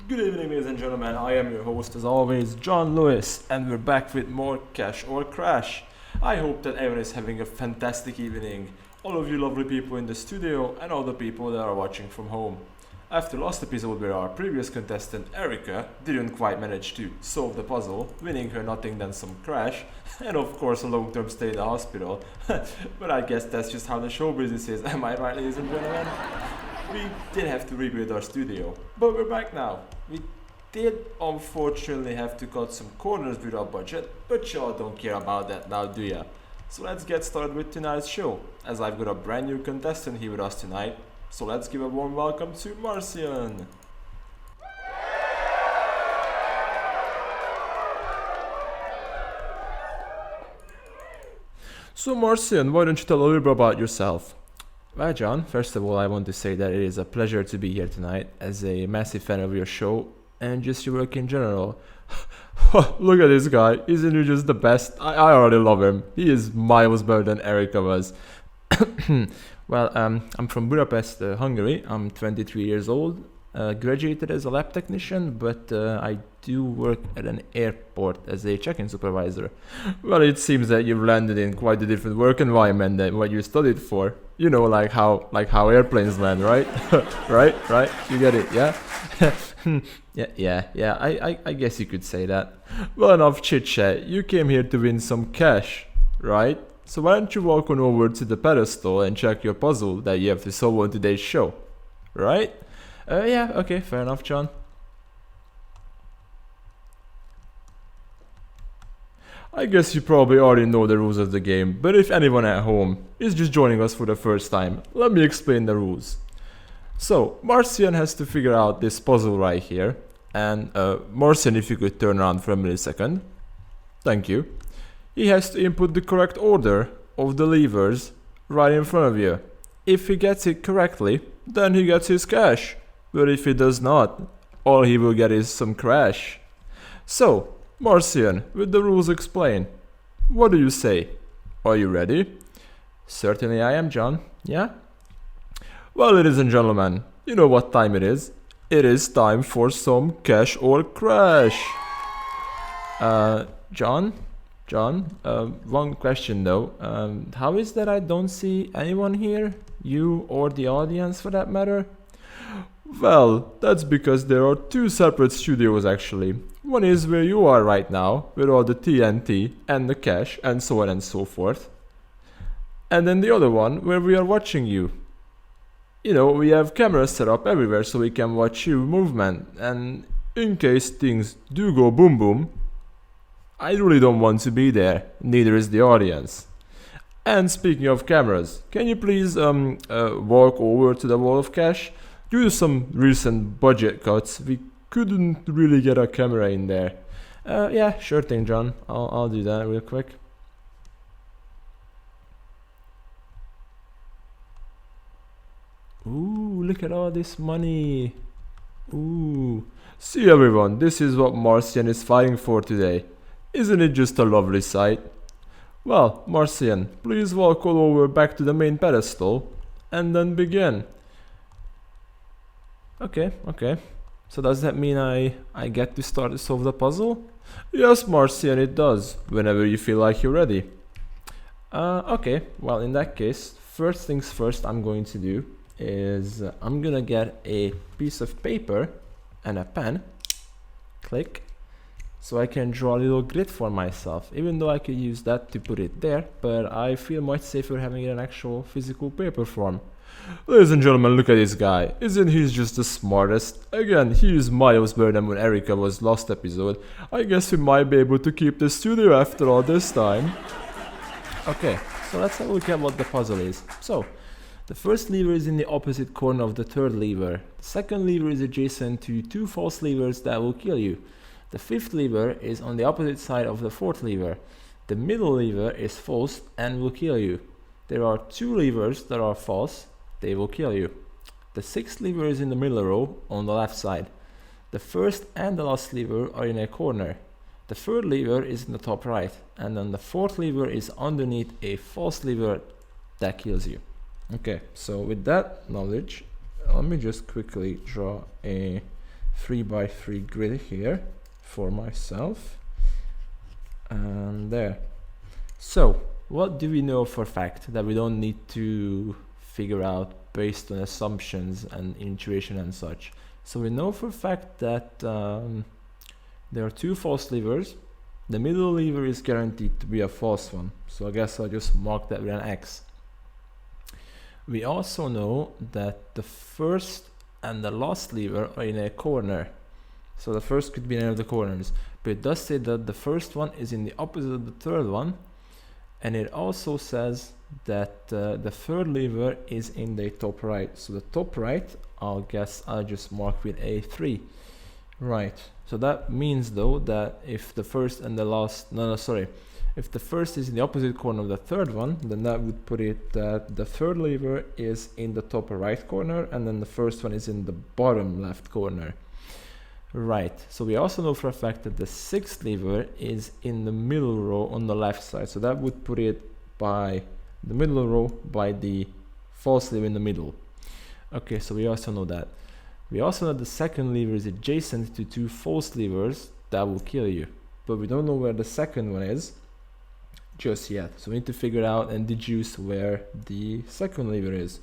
Good evening, ladies and gentlemen. I am your host, as always, John Lewis, and we're back with more Cash or Crash. I hope that everyone is having a fantastic evening. All of you lovely people in the studio, and all the people that are watching from home. After last episode, where our previous contestant Erica didn't quite manage to solve the puzzle, winning her nothing than some crash, and of course a long-term stay in the hospital. But I guess that's just how the show business is, am I right, ladies and gentlemen? We did have to rebuild our studio, but we're back now. We did unfortunately have to cut some corners with our budget, but y'all don't care about that now, do ya? So let's get started with tonight's show, as I've got a brand new contestant here with us tonight. So let's give a warm welcome to Marcián. So Marcián, why don't you tell a little bit about yourself? Well, John, first of all, I want to say that it is a pleasure to be here tonight as a massive fan of your show and just your work in general. Look at this guy, isn't he just the best? I already love him. He is miles better than Erica was. Well, I'm from Budapest, Hungary. I'm 23 years old. Graduated as a lab technician, but I do work at an airport as a check-in supervisor. Well, it seems that you've landed in quite a different work environment than what you studied for. You know, like how airplanes land, right? right? You get it, yeah? yeah. I guess you could say that. Well, enough chit-chat. You came here to win some cash, right? So why don't you walk on over to the pedestal and check your puzzle that you have to solve on today's show, right? Yeah, okay, fair enough, John. I guess you probably already know the rules of the game, but if anyone at home is just joining us for the first time, let me explain the rules. So, Marcián has to figure out this puzzle right here, and Marcián, if you could turn around for a millisecond. Thank you. He has to input the correct order of the levers right in front of you. If he gets it correctly, then he gets his cash. But if he does not, all he will get is some crash. So, Marcián, with the rules explained, what do you say? Are you ready? Certainly I am, John. Yeah? Well, ladies and gentlemen, you know what time it is. It is time for some cash or crash. John, one question though. How is that I don't see anyone here? You or the audience for that matter? Well, that's because there are two separate studios actually. One is where you are right now, with all the TNT and the cash and so on and so forth. And then the other one where we are watching you. You know, we have cameras set up everywhere so we can watch you movement, and in case things do go boom boom, I really don't want to be there, neither is the audience. And speaking of cameras, can you please walk over to the wall of cash? Due to some recent budget cuts, we couldn't really get a camera in there. Yeah, sure thing, John. I'll do that real quick. Ooh, look at all this money. Ooh. See everyone, this is what Marcián is fighting for today. Isn't it just a lovely sight? Well, Marcián, please walk all over back to the main pedestal and then begin. Okay. So does that mean I get to start to solve the puzzle? Yes, Marcián, it does, whenever you feel like you're ready. Okay, well in that case, first things first I'm going to do is I'm gonna get a piece of paper and a pen. Click. So I can draw a little grid for myself, even though I could use that to put it there, but I feel much safer having it in actual physical paper form. Ladies and gentlemen, look at this guy. Isn't he just the smartest? Again, he is miles better than when Erica was last episode. I guess we might be able to keep the studio after all this time. Okay, so let's have a look at what the puzzle is. So, the first lever is in the opposite corner of the third lever. The second lever is adjacent to two false levers that will kill you. The fifth lever is on the opposite side of the fourth lever. The middle lever is false and will kill you. There are two levers that are false. They will kill you. The sixth lever is in the middle row on the left side. The first and the last lever are in a corner. The third lever is in the top right, and then the fourth lever is underneath a false lever that kills you. Okay, so with that knowledge, let me just quickly draw a 3x3 grid here for myself, and there. So what do we know for a fact that we don't need to figure out based on assumptions and intuition and such? So we know for a fact that there are two false levers. The middle lever is guaranteed to be a false one, so I guess I'll just mark that with an X. We also know that the first and the last lever are in a corner, so the first could be in any of the corners, but it does say that the first one is in the opposite of the third one, and it also says that the third lever is in the top right. So the top right, I'll just mark with A3. Right, so that means though that if the first and the last, if the first is in the opposite corner of the third one, then that would put it that the third lever is in the top right corner, and then the first one is in the bottom left corner. Right, so we also know for a fact that the sixth lever is in the middle row on the left side, so that would put it by the middle row by the false lever in the middle. Okay, so we also know that. We also know the second lever is adjacent to two false levers that will kill you, but we don't know where the second one is just yet, so we need to figure out and deduce where the second lever is.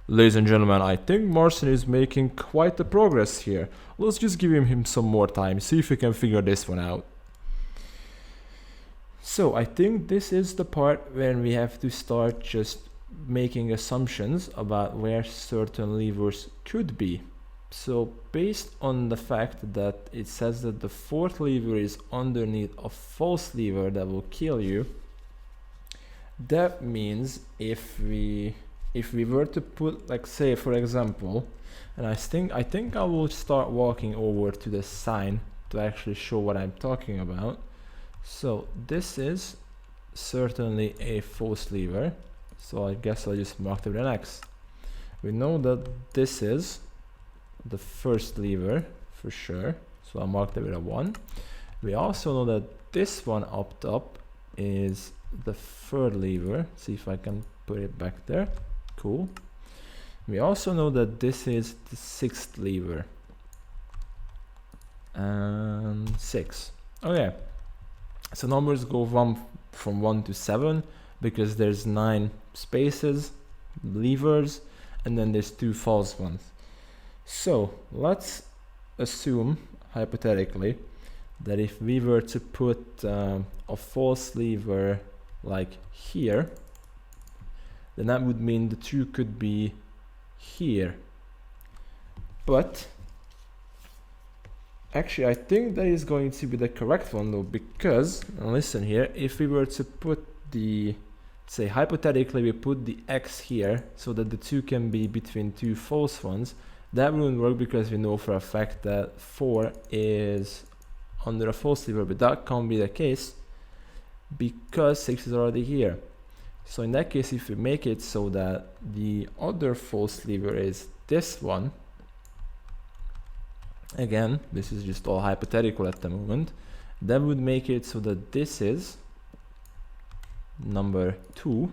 Ladies and gentlemen, I think Marcián is making quite a progress here. Let's just give him some more time, see if we can figure this one out. So I think this is the part when we have to start just making assumptions about where certain levers could be. So based on the fact that it says that the fourth lever is underneath a false lever that will kill you, that means if we were to put, like, say for example, and I think I will start walking over to the sign to actually show what I'm talking about. So this is certainly a false lever, so I guess I'll just mark it with an X. We know that this is the first lever for sure, so I'll mark that with a 1. We also know that this one up top is the third lever. See if I can put it back there. Cool. We also know that this is the sixth lever, and 6. Okay, so numbers go from 1 to 7 because there's 9 spaces, levers, and then there's 2 false ones. So let's assume hypothetically that if we were to put a false lever like here, then that would mean the 2 could be here. But actually I think that is going to be the correct one though, because, listen here, if we were to put the, say hypothetically we put the X here so that the 2 can be between 2 false ones, that wouldn't work because we know for a fact that 4 is under a false lever, but that can't be the case because 6 is already here. So in that case, if we make it so that the other false lever is this one, again, this is just all hypothetical at the moment, that would make it so that this is number 2.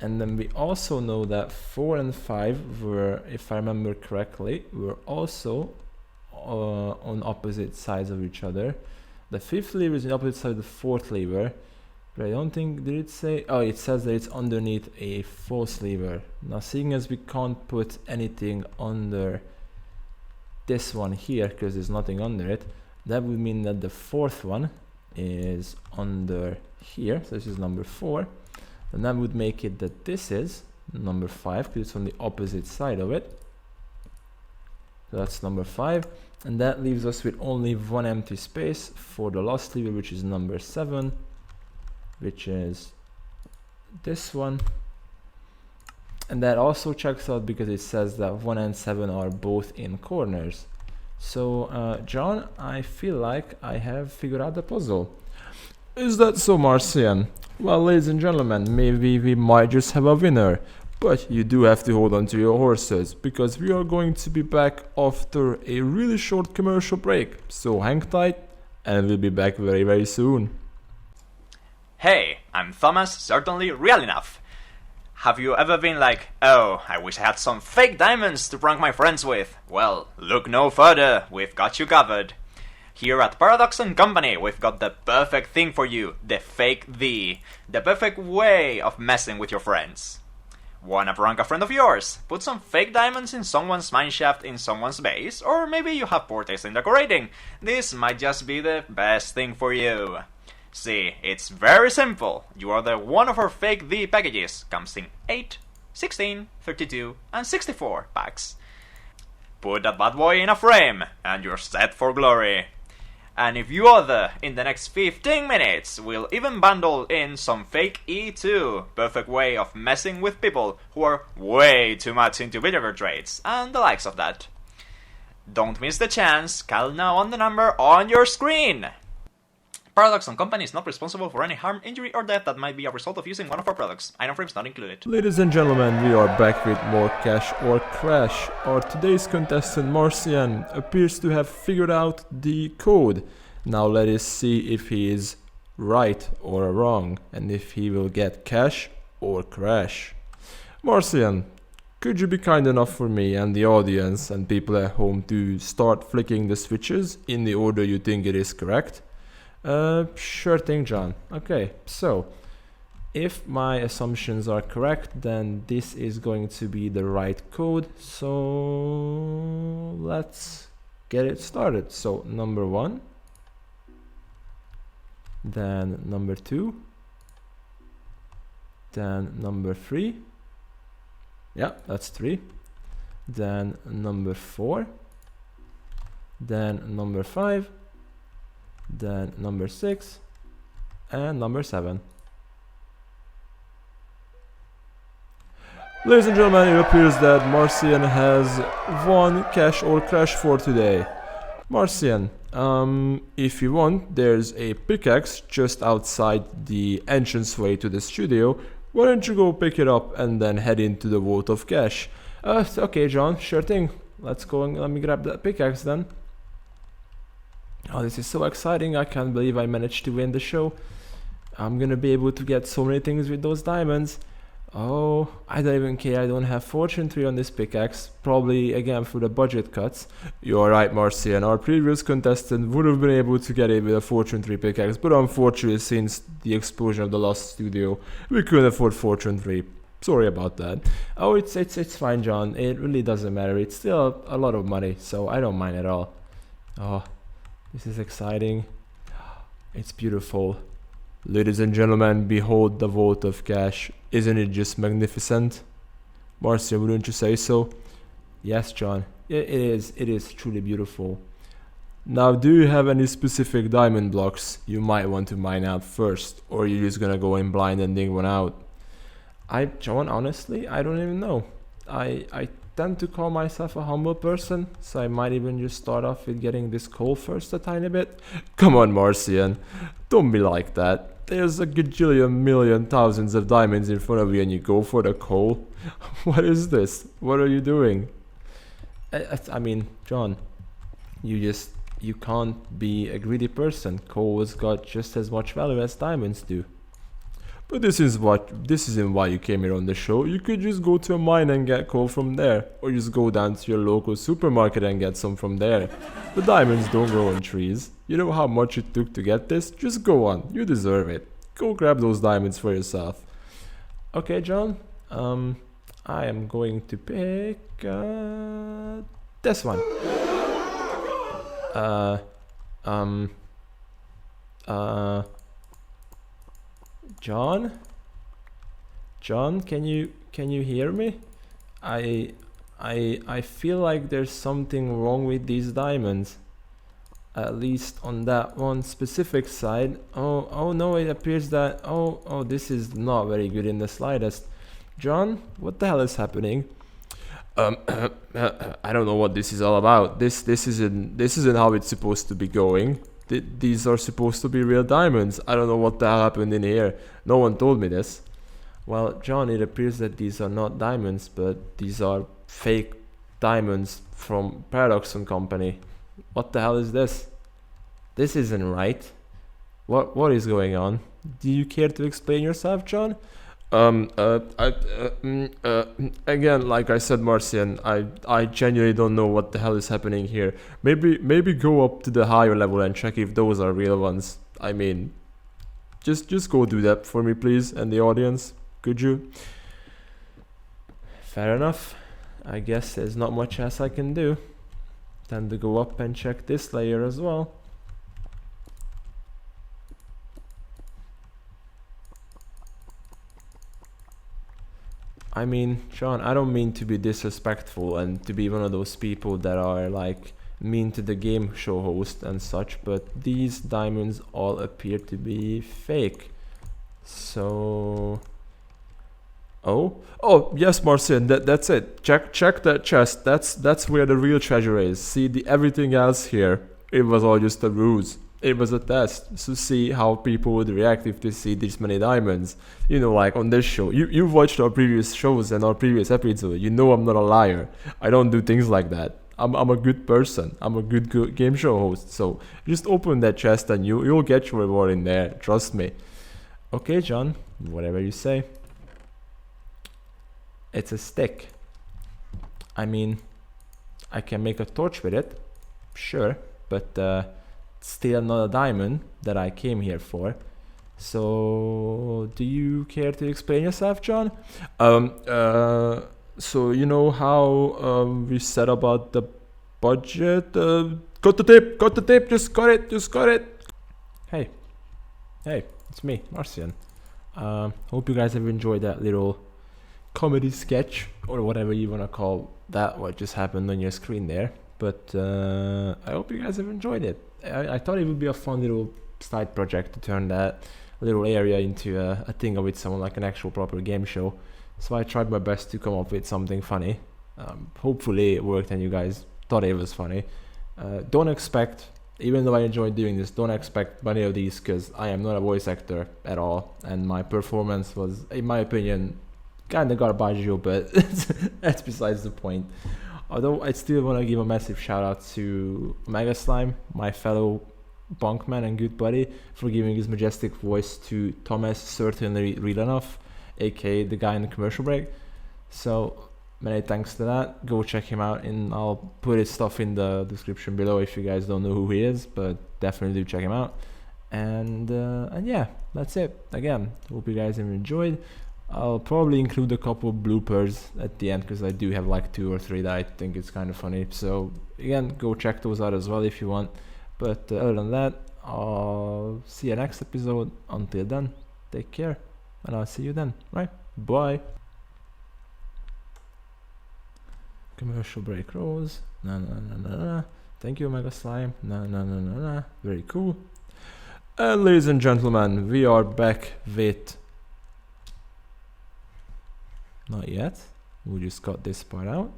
And then we also know that 4 and 5 were, if I remember correctly, were also on opposite sides of each other. The fifth lever is on the opposite side of the fourth lever, but I don't think, did it say? Oh, it says that it's underneath a false lever. Now, seeing as we can't put anything under this one here because there's nothing under it, that would mean that the fourth one is under here. So this is number 4. And that would make it that this is number 5 because it's on the opposite side of it. So that's number 5, and that leaves us with only one empty space for the last lever, which is number 7, which is this one. And that also checks out because it says that 1 and 7 are both in corners. So John, I feel like I have figured out the puzzle. Is that so, Marcián? Well, ladies and gentlemen, maybe we might just have a winner. But you do have to hold on to your horses, because we are going to be back after a really short commercial break. So hang tight, and we'll be back very, very soon. Hey, I'm Thomas Sirtainly Relenuff. Have you ever been like, oh, I wish I had some fake diamonds to prank my friends with? Well, look no further, we've got you covered. Here at Paradox & Company, we've got the perfect thing for you, the fake the perfect way of messing with your friends. Wanna prank a friend of yours? Put some fake diamonds in someone's mineshaft in someone's base, or maybe you have poor taste in decorating. This might just be the best thing for you. See, it's very simple. You order one of our fake the packages. Comes in 8, 16, 32 and 64 packs. Put that bad boy in a frame, and you're set for glory. And if you order in the next 15 minutes, we'll even bundle in some fake E2. Perfect way of messing with people who are way too much into behavior traits and the likes of that. Don't miss the chance. Call now on the number on your screen. Paradox & Company is not responsible for any harm, injury or death that might be a result of using one of our products. Item frames not included. Ladies and gentlemen, we are back with more Cash or Crash. Our today's contestant Marcián appears to have figured out the code. Now let us see if he is right or wrong, and if he will get Cash or Crash. Marcián, could you be kind enough for me and the audience and people at home to start flicking the switches in the order you think it is correct? Sure thing, John. Okay, so if my assumptions are correct, then this is going to be the right code. So let's get it started. So number 1, then number 2, then number 3. Yeah, that's 3. Then number 4, then number 5. Then number 6 and number 7. Ladies and gentlemen, it appears that Marcián has won Cash or Crash for today. Marcián, if you want, there's a pickaxe just outside the entranceway to the studio. Why don't you go pick it up and then head into the Vault of Cash? Okay, John, sure thing. Let's go and let me grab that pickaxe then. Oh, this is so exciting. I can't believe I managed to win the show. I'm gonna be able to get so many things with those diamonds. Oh, I don't even care. I don't have Fortune 3 on this pickaxe. Probably again for the budget cuts. You're right, Marcián. Our previous contestant would have been able to get it with a Fortune 3 pickaxe, but unfortunately, since the explosion of the Lost Studio, we couldn't afford Fortune 3. Sorry about that. Oh, it's fine, John. It really doesn't matter. It's still a lot of money, so I don't mind at all. Oh. This is exciting. It's beautiful. Ladies and gentlemen, behold the Vault of Cash. Isn't it just magnificent? Marcián, wouldn't you say so? Yes, John. It is truly beautiful. Now, do you have any specific diamond blocks you might want to mine out first? Or are you just gonna go in blind and dig one out? John, honestly, I don't even know. I tend to call myself a humble person, so I might even just start off with getting this coal first a tiny bit. Come on, Marcián, don't be like that. There's a gajillion million thousands of diamonds in front of you and you go for the coal? What is this? What are you doing? I mean, John, you can't be a greedy person. Coal has got just as much value as diamonds do. But this isn't why you came here on the show. You could just go to a mine and get coal from there, or just go down to your local supermarket and get some from there. The diamonds don't grow on trees. You know how much it took to get this? Just go on, you deserve it. Go grab those diamonds for yourself. Okay, John, I am going to pick this one. John, can you hear me? I feel like there's something wrong with these diamonds. At least on that one specific side. Oh no, it appears that this is not very good in the slightest. John, what the hell is happening? I don't know what this is all about. This isn't how it's supposed to be going. These are supposed to be real diamonds. I don't know what the hell happened in here. No one told me this. Well, John, it appears that these are not diamonds, but these are fake diamonds from Paradox & Company. What the hell is this? This isn't right. What is going on? Do you care to explain yourself, John? Again, like I said, Marcián, I genuinely don't know what the hell is happening here. Maybe go up to the higher level and check if those are real ones. I mean, just go do that for me, please, and the audience. Could you? Fair enough. I guess there's not much else I can do than to go up and check this layer as well. I mean, Sean, I don't mean to be disrespectful and to be one of those people that are like mean to the game show host and such, but these diamonds all appear to be fake. So... Oh, yes, Marcián, that's it. Check that chest. That's where the real treasure is. See, everything else here, it was all just a ruse. It was a test to see how people would react if they see this many diamonds. You know, like on this show. You've watched our previous shows and our previous episodes. You know I'm not a liar. I don't do things like that. I'm a good person. I'm a good game show host. So just open that chest and you'll get your reward in there. Trust me. Okay, John. Whatever you say. It's a stick. I mean, I can make a torch with it, sure, but still not a diamond that I came here for. So, do you care to explain yourself, John? So you know how we said about the budget? Got the tape, just got it. Hey, it's me, Marcián. Hope you guys have enjoyed that little comedy sketch or whatever you want to call that, what just happened on your screen there. But I hope you guys have enjoyed it. I thought it would be a fun little side project to turn that little area into a thing with someone, like an actual proper game show. So I tried my best to come up with something funny. Hopefully it worked and you guys thought it was funny. Don't expect, even though I enjoyed doing this, don't expect many of these because I am not a voice actor at all, and my performance was, in my opinion, kinda garbaggio, but that's besides the point. Although I still want to give a massive shout out to Omegaslime, my fellow Bonkman and good buddy, for giving his majestic voice to Thomas Sirtainly Relenuff, aka the guy in the commercial break. So many thanks to that. Go check him out, and I'll put his stuff in the description below if you guys don't know who he is, but definitely do check him out. And yeah, that's it. Again, hope you guys have enjoyed. I'll probably include a couple of bloopers at the end because I do have like 2 or 3 that I think it's kind of funny. So again, go check those out as well if you want. But other than that, I'll see you next episode. Until then, take care, and I'll see you then. Right? Bye. Commercial break rose. Na. Thank you, Omegaslime. Na. Very cool. And ladies and gentlemen, we are back with... Not yet. We just got this part out.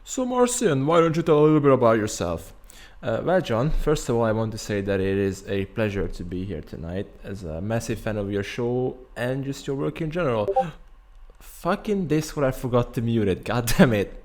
So Marcián, why don't you tell a little bit about yourself? Well, John, first of all, I want to say that it is a pleasure to be here tonight as a massive fan of your show and just your work in general. Fucking Discord, I forgot to mute it. God damn it.